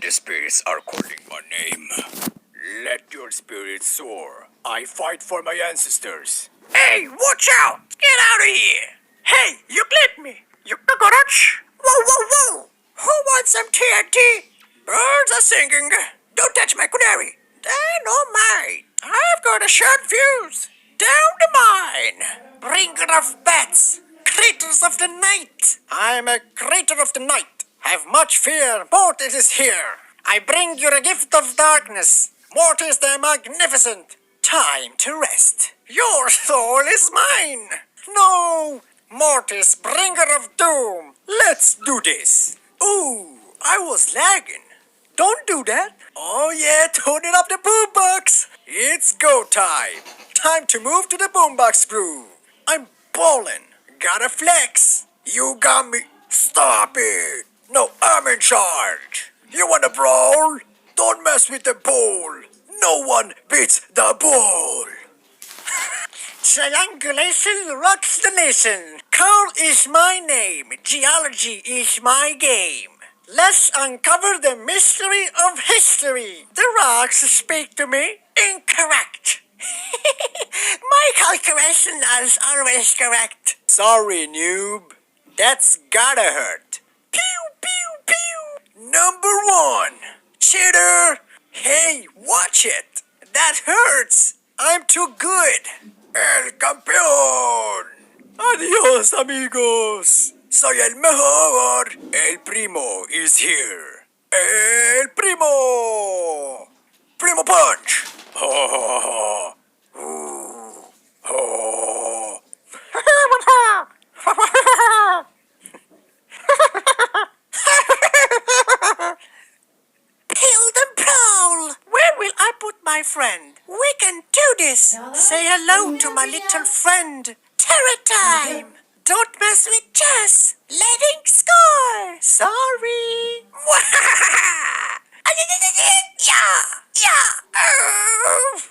The spirits are calling my name. Let your spirits soar. I fight for my ancestors. Hey, watch out! Get out of here! Hey, you clipped me! You cockroach! Whoa, whoa, whoa! Who wants some TNT? Birds are singing. Don't touch my canary. They're not mine. I've got a short fuse. Down the mine. Bringer of bats. Creatures of the night. I'm a creature of the night. Have much fear. Mortis is here. I bring you a gift of darkness. Mortis the magnificent. Time to rest. Your soul is mine. No. Mortis, bringer of doom. Let's do this. Ooh, I was lagging. Don't do that. Oh yeah, turn it up the boombox. It's go time. Time to move to the boombox groove. I'm ballin'. Gotta flex. You got me. Stop it. No, I'm in charge. You wanna brawl? Don't mess with the ball. No one beats the ball. Triangulation rocks the nation. Carl is my name. Geology is my game. Let's uncover the mystery of history. The rocks speak to me. Incorrect. My calculation is always correct. Sorry, noob. That's gotta hurt. Pew, pew, pew. Number 1. Cheater. Hey, watch it. That hurts. I'm too good. El campeón. Adios, amigos. Soy el mejor. El primo is here. El primo. Primo punch. Oh. Ooh. Oh. Build and prowl. Where will I put my friend? We can do this. Say hello to my little friend. Terror time. Don't mess with Jess. Letting score. Sorry. Yeah.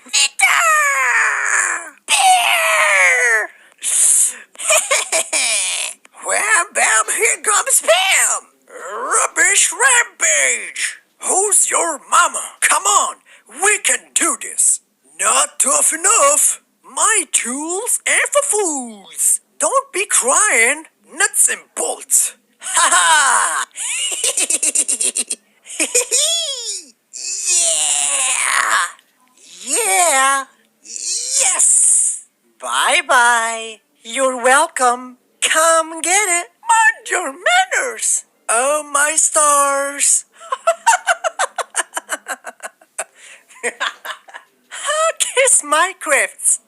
Nita. Bear. Wham bam, here comes Pam. Rubbish rampage. Who's your mama? Come on, we can do this. Not tough enough. My tools are for fools. Don't be crying. Nuts and bolts. Ha ha! Yeah! Yes! Bye-bye. You're welcome. Come get it. Mind your manners. Oh, my stars. Kiss my crafts.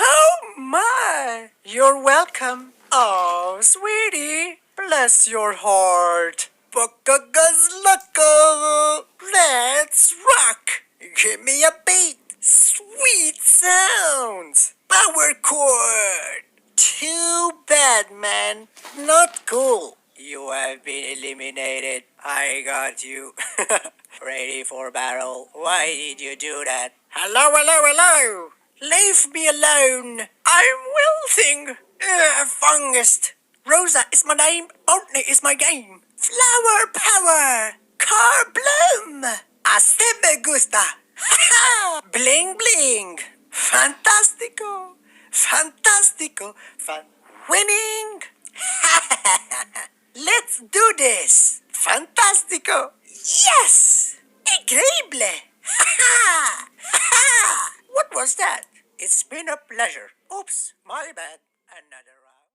Oh my! You're welcome. Oh, sweetie. Bless your heart. Buckagazlucka. Let's rock. Give me a beat. Sweet sounds. Power chord. Too bad, man. Not cool. You have been eliminated. I got you. Ready for battle. Why did you do that? Hello. Leave me alone. I'm wilting. Fungus. Rosa is my name. Botany is my game. Flower power. Car bloom. Así me gusta. Bling bling. Fantastico. Winning. Let's do this. Fantastico. Yes. Increíble. What was that? It's been a pleasure. Oops, my bad. Another